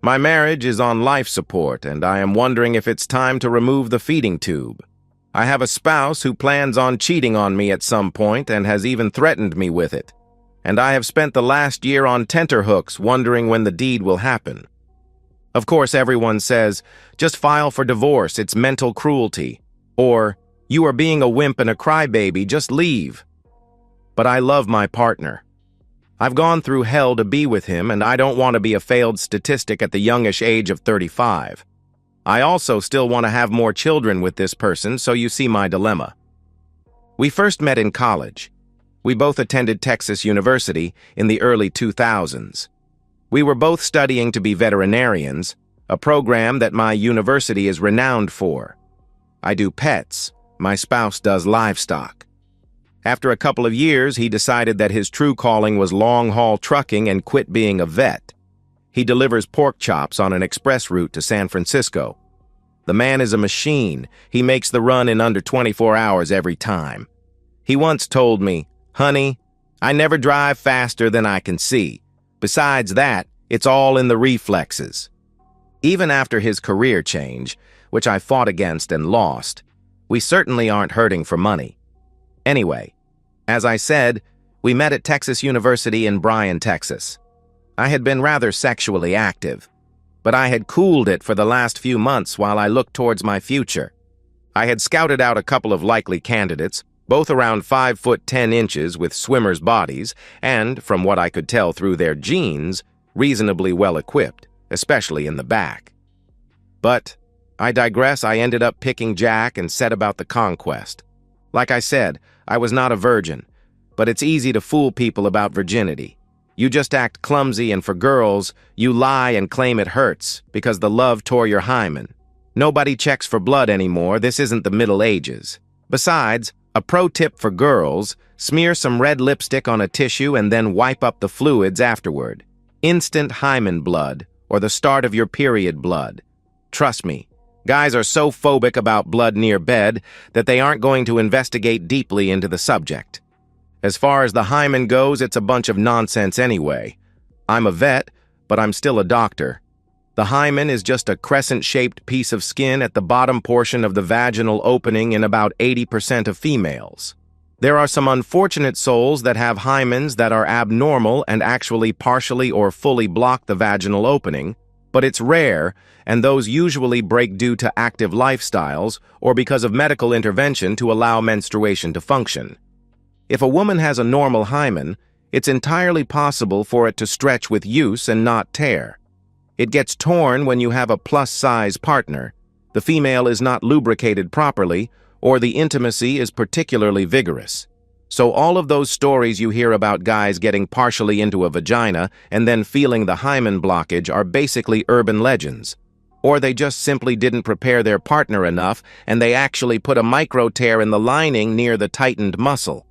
My marriage is on life support, and I am wondering if it's time to remove the feeding tube. I have a spouse who plans on cheating on me at some point and has even threatened me with it. And I have spent the last year on tenterhooks wondering when the deed will happen. Of course, everyone says, just file for divorce, it's mental cruelty. Or, you are being a wimp and a crybaby, just leave. But I love my partner. I've gone through hell to be with him, and I don't want to be a failed statistic at the youngish age of 35. I also still want to have more children with this person, so you see my dilemma. We first met in college. We both attended Texas University in the early 2000s. We were both studying to be veterinarians, a program that my university is renowned for. I do pets, my spouse does livestock. After a couple of years, he decided that his true calling was long-haul trucking and quit being a vet. He delivers pork chops on an express route to San Francisco. The man is a machine. He makes the run in under 24 hours every time. He once told me, "Honey, I never drive faster than I can see. Besides that, it's all in the reflexes." Even after his career change, which I fought against and lost, we certainly aren't hurting for money. Anyway, as I said, we met at Texas University in Bryan, Texas. I had been rather sexually active, but I had cooled it for the last few months while I looked towards my future. I had scouted out a couple of likely candidates, both around 5'10" with swimmers' bodies, and, from what I could tell through their genes, reasonably well equipped, especially in the back. But, I digress, I ended up picking Jack and set about the conquest. Like I said, I was not a virgin, but it's easy to fool people about virginity. You just act clumsy, and for girls, you lie and claim it hurts because the love tore your hymen. Nobody checks for blood anymore, this isn't the Middle Ages. Besides, a pro tip for girls, smear some red lipstick on a tissue and then wipe up the fluids afterward. Instant hymen blood, or the start of your period blood. Trust me, guys are so phobic about blood near bed that they aren't going to investigate deeply into the subject. As far as the hymen goes, it's a bunch of nonsense anyway. I'm a vet, but I'm still a doctor. The hymen is just a crescent-shaped piece of skin at the bottom portion of the vaginal opening in about 80% of females. There are some unfortunate souls that have hymens that are abnormal and actually partially or fully block the vaginal opening, but it's rare, and those usually break due to active lifestyles or because of medical intervention to allow menstruation to function. If a woman has a normal hymen, it's entirely possible for it to stretch with use and not tear. It gets torn when you have a plus-size partner, the female is not lubricated properly, or the intimacy is particularly vigorous. So all of those stories you hear about guys getting partially into a vagina and then feeling the hymen blockage are basically urban legends. Or they just simply didn't prepare their partner enough and they actually put a micro tear in the lining near the tightened muscle.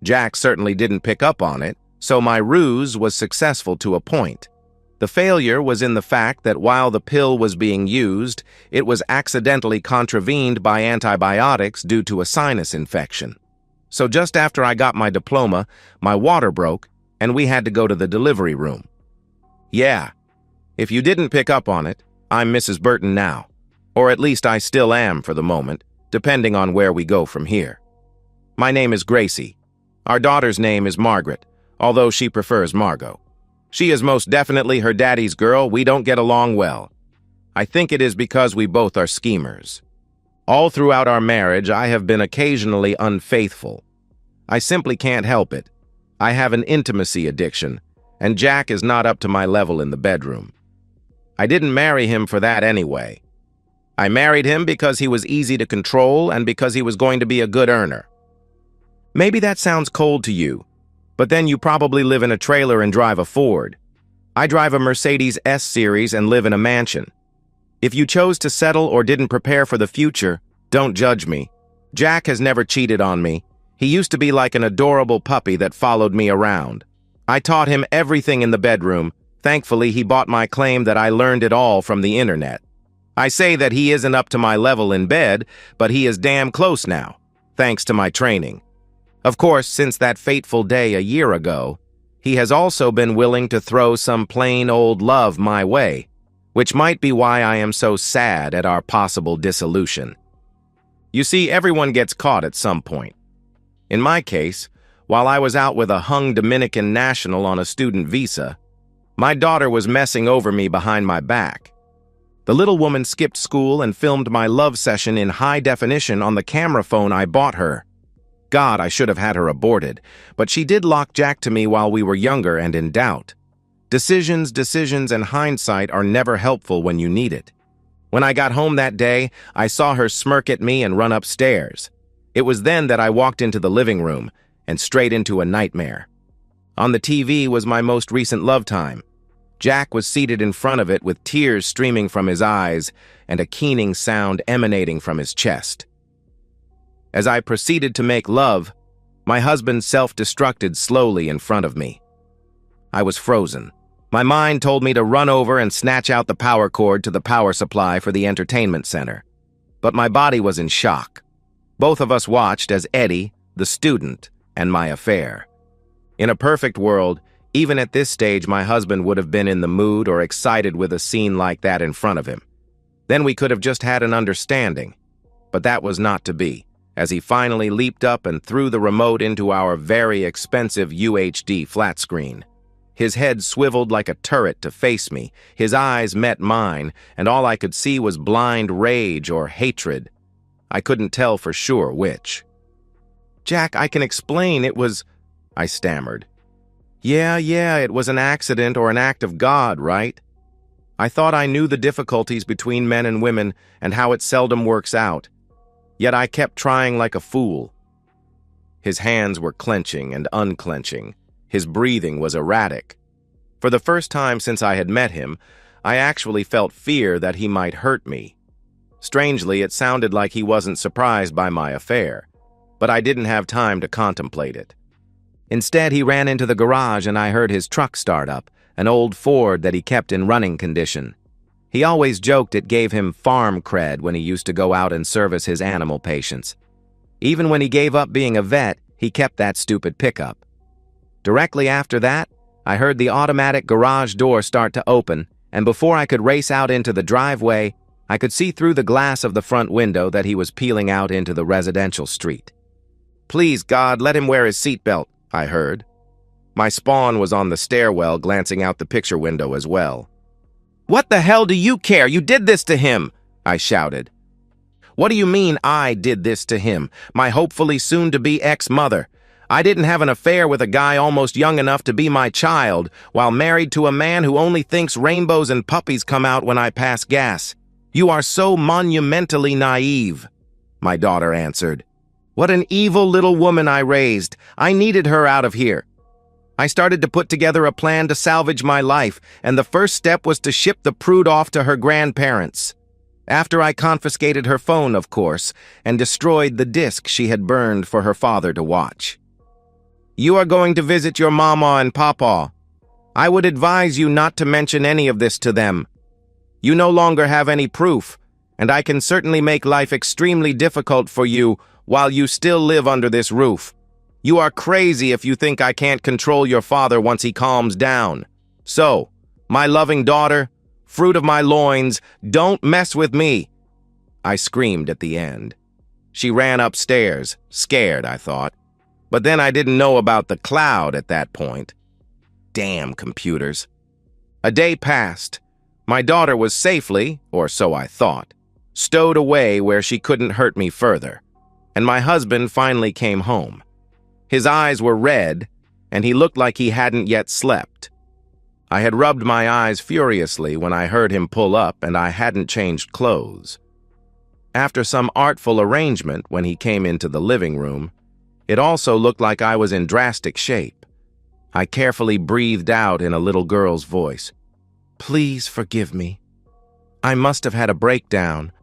Jack certainly didn't pick up on it, so my ruse was successful to a point. The failure was in the fact that while the pill was being used, it was accidentally contravened by antibiotics due to a sinus infection. So just after I got my diploma, my water broke, and we had to go to the delivery room. Yeah, if you didn't pick up on it, I'm Mrs. Burton now. Or at least I still am for the moment, depending on where we go from here. My name is Gracie. Our daughter's name is Margaret, although she prefers Margot. She is most definitely her daddy's girl. We don't get along well. I think it is because we both are schemers. All throughout our marriage, I have been occasionally unfaithful. I simply can't help it. I have an intimacy addiction, and Jack is not up to my level in the bedroom. I didn't marry him for that anyway. I married him because he was easy to control and because he was going to be a good earner. Maybe that sounds cold to you, but then you probably live in a trailer and drive a Ford. I drive a Mercedes S-Series and live in a mansion. If you chose to settle or didn't prepare for the future, don't judge me. Jack has never cheated on me. He used to be like an adorable puppy that followed me around. I taught him everything in the bedroom. Thankfully, he bought my claim that I learned it all from the internet. I say that he isn't up to my level in bed, but he is damn close now, thanks to my training. Of course, since that fateful day a year ago, he has also been willing to throw some plain old love my way, which might be why I am so sad at our possible dissolution. You see, everyone gets caught at some point. In my case, while I was out with a hung Dominican national on a student visa, my daughter was messing over me behind my back. The little woman skipped school and filmed my love session in high definition on the camera phone I bought her. God, I should have had her aborted, but she did lock Jack to me while we were younger and in doubt. Decisions, and hindsight are never helpful when you need it. When I got home that day, I saw her smirk at me and run upstairs. It was then that I walked into the living room and straight into a nightmare. On the TV was my most recent love time. Jack was seated in front of it with tears streaming from his eyes and a keening sound emanating from his chest. As I proceeded to make love, my husband self-destructed slowly in front of me. I was frozen. My mind told me to run over and snatch out the power cord to the power supply for the entertainment center. But my body was in shock. Both of us watched as Eddie, the student, and my affair. In a perfect world, even at this stage, my husband would have been in the mood or excited with a scene like that in front of him. Then we could have just had an understanding. But that was not to be, as he finally leaped up and threw the remote into our very expensive UHD flat screen. His head swiveled like a turret to face me, his eyes met mine, and all I could see was blind rage or hatred. I couldn't tell for sure which. "Jack, I can explain, it was—" I stammered. Yeah, it was an accident or an act of God, right? I thought I knew the difficulties between men and women and how it seldom works out. Yet I kept trying like a fool. His hands were clenching and unclenching. His breathing was erratic. For the first time since I had met him, I actually felt fear that he might hurt me. Strangely, it sounded like he wasn't surprised by my affair, but I didn't have time to contemplate it. Instead, he ran into the garage and I heard his truck start up, an old Ford that he kept in running condition. He always joked it gave him farm cred when he used to go out and service his animal patients. Even when he gave up being a vet, he kept that stupid pickup. Directly after that, I heard the automatic garage door start to open, and before I could race out into the driveway, I could see through the glass of the front window that he was peeling out into the residential street. "Please, God, let him wear his seatbelt," I heard. My spawn was on the stairwell, glancing out the picture window as well. "What the hell do you care? You did this to him!" I shouted. "What do you mean I did this to him, my hopefully soon-to-be ex-mother? I didn't have an affair with a guy almost young enough to be my child, while married to a man who only thinks rainbows and puppies come out when I pass gas. You are so monumentally naive," my daughter answered. "What an evil little woman I raised. I needed her out of here. I started to put together a plan to salvage my life, and the first step was to ship the prude off to her grandparents. After I confiscated her phone, of course, and destroyed the disc she had burned for her father to watch. You are going to visit your mama and papa. I would advise you not to mention any of this to them. You no longer have any proof, and I can certainly make life extremely difficult for you while you still live under this roof. You are crazy if you think I can't control your father once he calms down. So, my loving daughter, fruit of my loins, don't mess with me." I screamed at the end. She ran upstairs, scared, I thought. But then I didn't know about the cloud at that point. Damn computers. A day passed. My daughter was safely, or so I thought, stowed away where she couldn't hurt me further, and my husband finally came home. His eyes were red, and he looked like he hadn't yet slept. I had rubbed my eyes furiously when I heard him pull up, and I hadn't changed clothes. After some artful arrangement when he came into the living room, it also looked like I was in drastic shape. I carefully breathed out in a little girl's voice. "Please forgive me. I must have had a breakdown.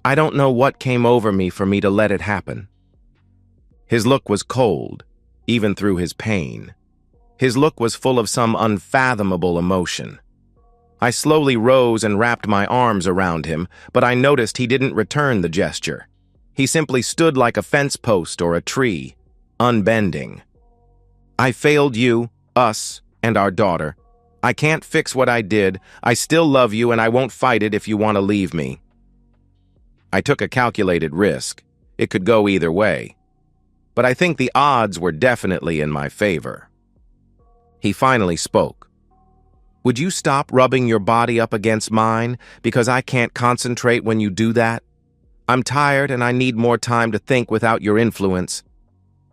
I don't know what came over me for me to let it happen." His look was cold, even through his pain. His look was full of some unfathomable emotion. I slowly rose and wrapped my arms around him, but I noticed he didn't return the gesture. He simply stood like a fence post or a tree, unbending. "I failed you, us, and our daughter. I can't fix what I did. I still love you and I won't fight it if you want to leave me. I took a calculated risk. It could go either way. But I think the odds were definitely in my favor. He finally spoke. Would you stop rubbing your body up against mine because I can't concentrate when you do that? I'm tired and I need more time to think without your influence.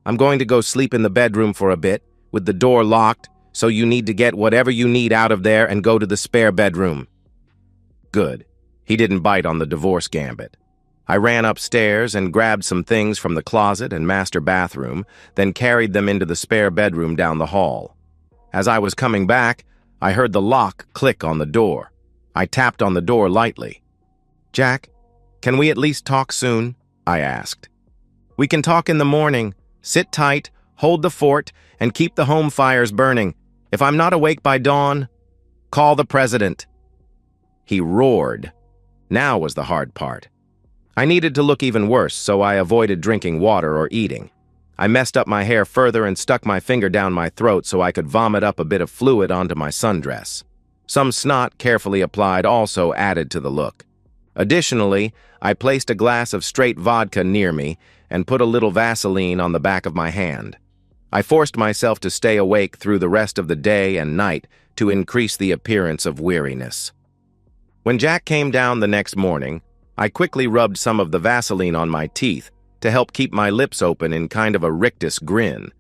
I'm going to go sleep in the bedroom for a bit, with the door locked, so you need to get whatever you need out of there and go to the spare bedroom. Good. He didn't bite on the divorce gambit. I ran upstairs and grabbed some things from the closet and master bathroom, then carried them into the spare bedroom down the hall. As I was coming back, I heard the lock click on the door. I tapped on the door lightly. Jack, can we at least talk soon? I asked. We can talk in the morning. Sit tight, hold the fort, and keep the home fires burning. If I'm not awake by dawn, call the president. He roared. Now was the hard part. I needed to look even worse, so I avoided drinking water or eating. I messed up my hair further and stuck my finger down my throat so I could vomit up a bit of fluid onto my sundress. Some snot, carefully applied, also added to the look. Additionally, I placed a glass of straight vodka near me and put a little Vaseline on the back of my hand. I forced myself to stay awake through the rest of the day and night to increase the appearance of weariness. When Jack came down the next morning, I quickly rubbed some of the Vaseline on my teeth to help keep my lips open in kind of a rictus grin.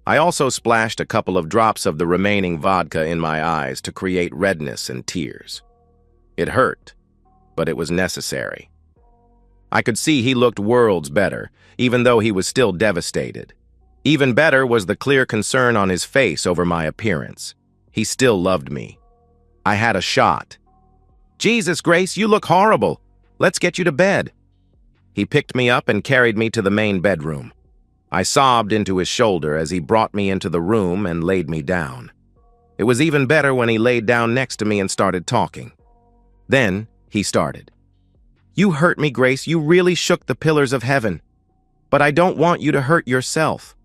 I also splashed a couple of drops of the remaining vodka in my eyes to create redness and tears. It hurt, but it was necessary. I could see he looked worlds better, even though he was still devastated. Even better was the clear concern on his face over my appearance. He still loved me. I had a shot. Jesus, Grace, you look horrible. Let's get you to bed. He picked me up and carried me to the main bedroom. I sobbed into his shoulder as he brought me into the room and laid me down. It was even better when he laid down next to me and started talking. Then he started. You hurt me, Grace. You really shook the pillars of heaven. But I don't want you to hurt yourself.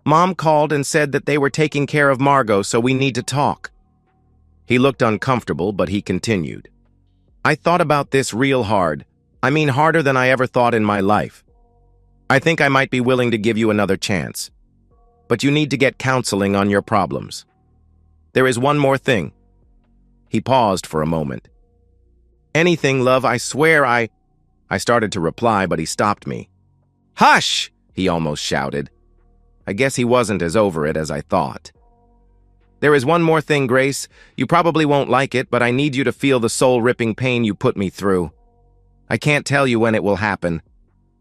Mom called and said that they were taking care of Margot, so we need to talk. He looked uncomfortable, but he continued. I thought about this real hard. I mean, harder than I ever thought in my life. I think I might be willing to give you another chance. But you need to get counseling on your problems. There is one more thing. He paused for a moment. Anything, love, I swear I started to reply, but he stopped me. Hush! He almost shouted. I guess he wasn't as over it as I thought. There is one more thing, Grace. You probably won't like it, but I need you to feel the soul-ripping pain you put me through. I can't tell you when it will happen,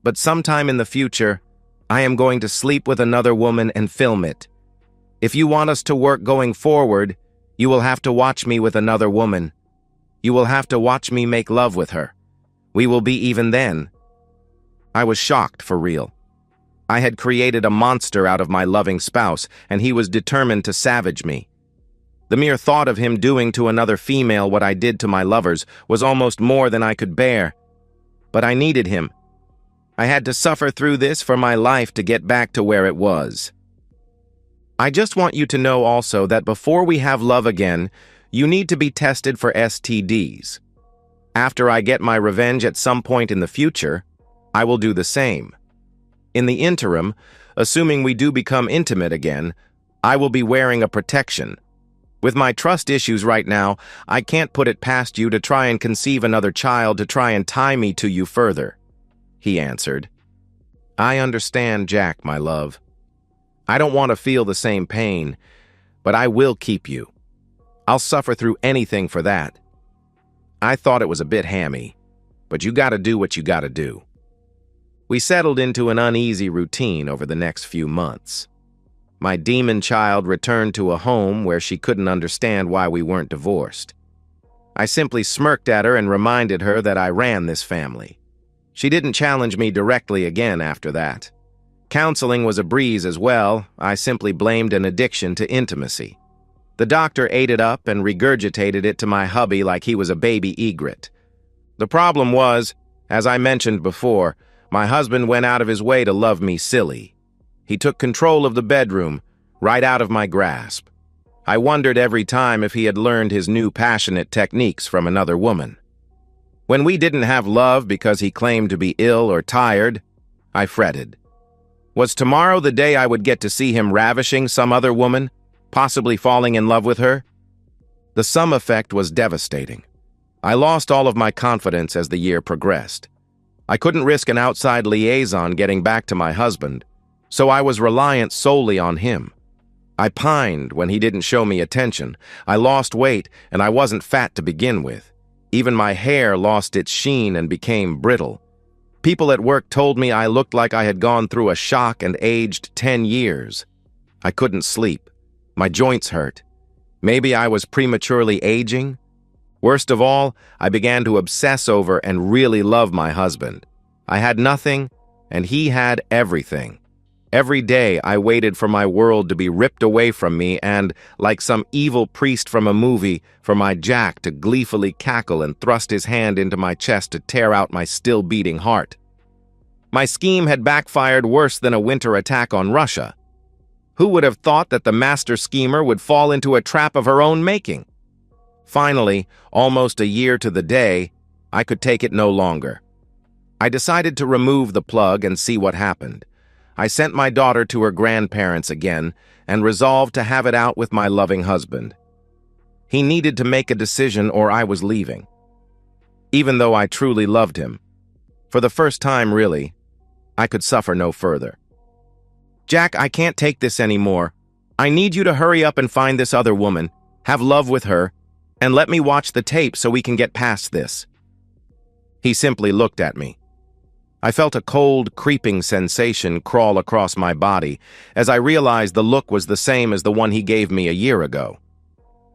but sometime in the future, I am going to sleep with another woman and film it. If you want us to work going forward, you will have to watch me with another woman. You will have to watch me make love with her. We will be even then. I was shocked, for real. I had created a monster out of my loving spouse, and he was determined to savage me. The mere thought of him doing to another female what I did to my lovers was almost more than I could bear. But I needed him. I had to suffer through this for my life to get back to where it was. I just want you to know also that before we have love again, you need to be tested for STDs. After I get my revenge at some point in the future, I will do the same. In the interim, assuming we do become intimate again, I will be wearing a protection. With my trust issues right now, I can't put it past you to try and conceive another child to try and tie me to you further. He answered. I understand, Jack, my love. I don't want to feel the same pain, but I will keep you. I'll suffer through anything for that. I thought it was a bit hammy, but you gotta do what you gotta do. We settled into an uneasy routine over the next few months. My demon child returned to a home where she couldn't understand why we weren't divorced. I simply smirked at her and reminded her that I ran this family. She didn't challenge me directly again after that. Counseling was a breeze as well. I simply blamed an addiction to intimacy. The doctor ate it up and regurgitated it to my hubby like he was a baby egret. The problem was, as I mentioned before, my husband went out of his way to love me silly. He took control of the bedroom, right out of my grasp. I wondered every time if he had learned his new passionate techniques from another woman. When we didn't have love because he claimed to be ill or tired, I fretted. Was tomorrow the day I would get to see him ravishing some other woman, possibly falling in love with her? The sum effect was devastating. I lost all of my confidence as the year progressed. I couldn't risk an outside liaison getting back to my husband, so I was reliant solely on him. I pined when he didn't show me attention. I lost weight, and I wasn't fat to begin with. Even my hair lost its sheen and became brittle. People at work told me I looked like I had gone through a shock and aged 10 years. I couldn't sleep. My joints hurt. Maybe I was prematurely aging? Worst of all, I began to obsess over and really love my husband. I had nothing, and he had everything. Every day I waited for my world to be ripped away from me and, like some evil priest from a movie, for my Jack to gleefully cackle and thrust his hand into my chest to tear out my still-beating heart. My scheme had backfired worse than a winter attack on Russia. Who would have thought that the master schemer would fall into a trap of her own making? Finally, almost a year to the day, I could take it no longer. I decided to remove the plug and see what happened. I sent my daughter to her grandparents again and resolved to have it out with my loving husband. He needed to make a decision or I was leaving. Even though I truly loved him, for the first time really, I could suffer no further. Jack, I can't take this anymore. I need you to hurry up and find this other woman, have love with her, and let me watch the tape so we can get past this. He simply looked at me. I felt a cold, creeping sensation crawl across my body as I realized the look was the same as the one he gave me a year ago.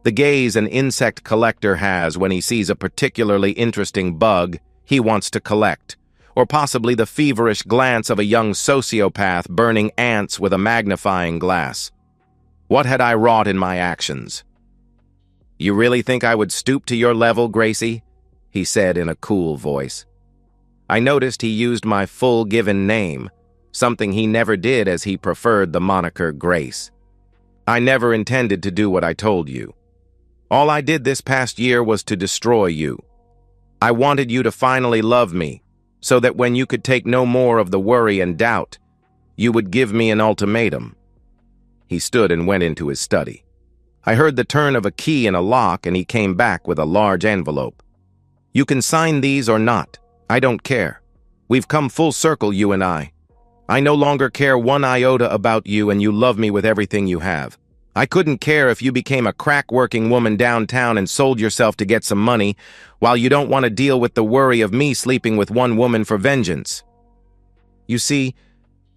The gaze an insect collector has when he sees a particularly interesting bug he wants to collect, or possibly the feverish glance of a young sociopath burning ants with a magnifying glass. What had I wrought in my actions? "You really think I would stoop to your level, Gracie?" he said in a cool voice. I noticed he used my full given name, something he never did as he preferred the moniker Grace. I never intended to do what I told you. All I did this past year was to destroy you. I wanted you to finally love me, so that when you could take no more of the worry and doubt, you would give me an ultimatum. He stood and went into his study. I heard the turn of a key in a lock and he came back with a large envelope. "You can sign these or not. I don't care. We've come full circle, you and I. I no longer care one iota about you and you love me with everything you have. I couldn't care if you became a crack-working woman downtown and sold yourself to get some money, while you don't want to deal with the worry of me sleeping with one woman for vengeance. You see,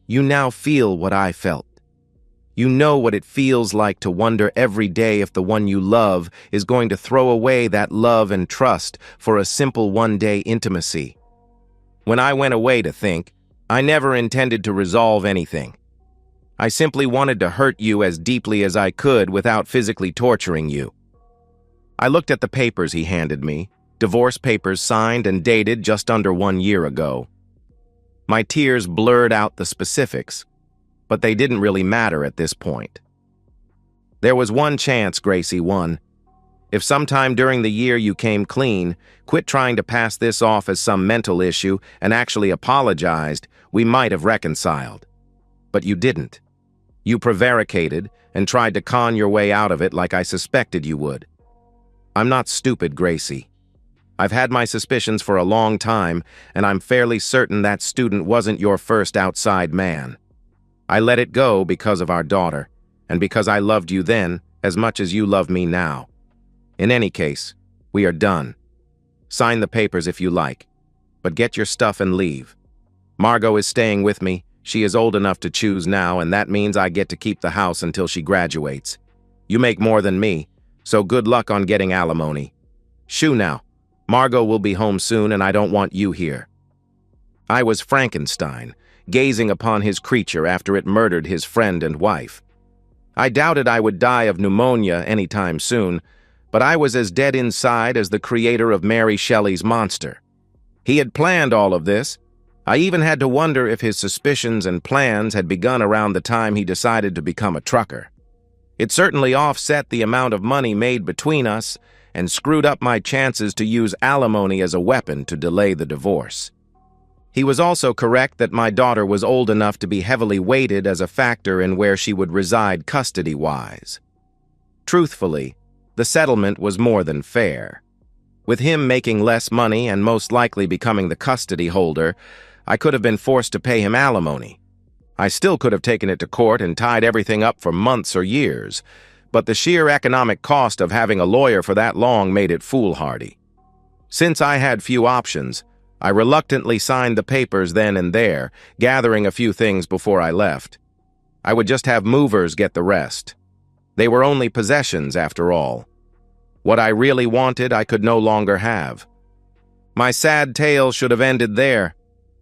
you now feel what I felt. You know what it feels like to wonder every day if the one you love is going to throw away that love and trust for a simple one-day intimacy. When I went away to think, I never intended to resolve anything. I simply wanted to hurt you as deeply as I could without physically torturing you. I looked at the papers he handed me, divorce papers signed and dated just under 1 year ago. My tears blurred out the specifics, but they didn't really matter at this point. There was one chance, Gracie, one. If sometime during the year you came clean, quit trying to pass this off as some mental issue, and actually apologized, we might have reconciled. But you didn't. You prevaricated and tried to con your way out of it like I suspected you would. I'm not stupid, Gracie. I've had my suspicions for a long time, and I'm fairly certain that student wasn't your first outside man. I let it go because of our daughter, and because I loved you then as much as you love me now. In any case, we are done. Sign the papers if you like, but get your stuff and leave. Margot is staying with me. She is old enough to choose now, and that means I get to keep the house until she graduates. You make more than me, so good luck on getting alimony. Shoo now. Margot will be home soon, and I don't want you here." I was Frankenstein, gazing upon his creature after it murdered his friend and wife. I doubted I would die of pneumonia any time soon, but I was as dead inside as the creator of Mary Shelley's monster. He had planned all of this. I even had to wonder if his suspicions and plans had begun around the time he decided to become a trucker. It certainly offset the amount of money made between us and screwed up my chances to use alimony as a weapon to delay the divorce. He was also correct that my daughter was old enough to be heavily weighted as a factor in where she would reside custody-wise. Truthfully, the settlement was more than fair. With him making less money and most likely becoming the custody holder, I could have been forced to pay him alimony. I still could have taken it to court and tied everything up for months or years, but the sheer economic cost of having a lawyer for that long made it foolhardy. Since I had few options, I reluctantly signed the papers then and there, gathering a few things before I left. I would just have movers get the rest. They were only possessions, after all. What I really wanted, I could no longer have. My sad tale should have ended there,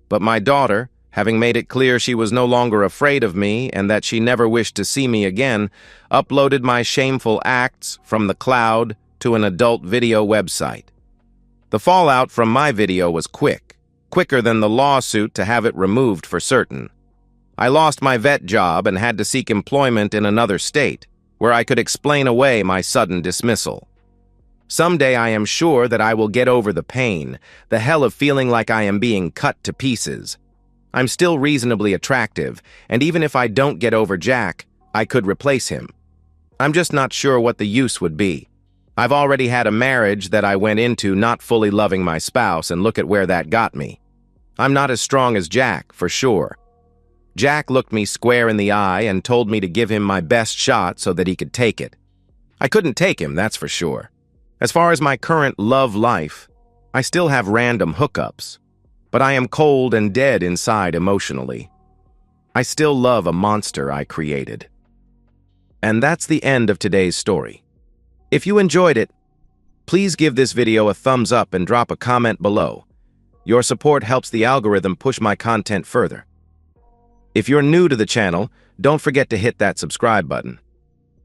but my daughter, having made it clear she was no longer afraid of me and that she never wished to see me again, uploaded my shameful acts from the cloud to an adult video website. The fallout from my video was quicker than the lawsuit to have it removed for certain. I lost my vet job and had to seek employment in another state, where I could explain away my sudden dismissal. Someday I am sure that I will get over the pain, the hell of feeling like I am being cut to pieces. I'm still reasonably attractive, and even if I don't get over Jack, I could replace him. I'm just not sure what the use would be. I've already had a marriage that I went into not fully loving my spouse, and look at where that got me. I'm not as strong as Jack, for sure. Jack looked me square in the eye and told me to give him my best shot so that he could take it. I couldn't take him, that's for sure. As far as my current love life, I still have random hookups, but I am cold and dead inside emotionally. I still love a monster I created. And that's the end of today's story. If you enjoyed it, please give this video a thumbs up and drop a comment below. Your support helps the algorithm push my content further. If you're new to the channel, don't forget to hit that subscribe button.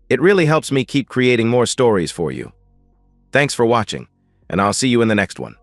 It really helps me keep creating more stories for you. Thanks for watching, and I'll see you in the next one.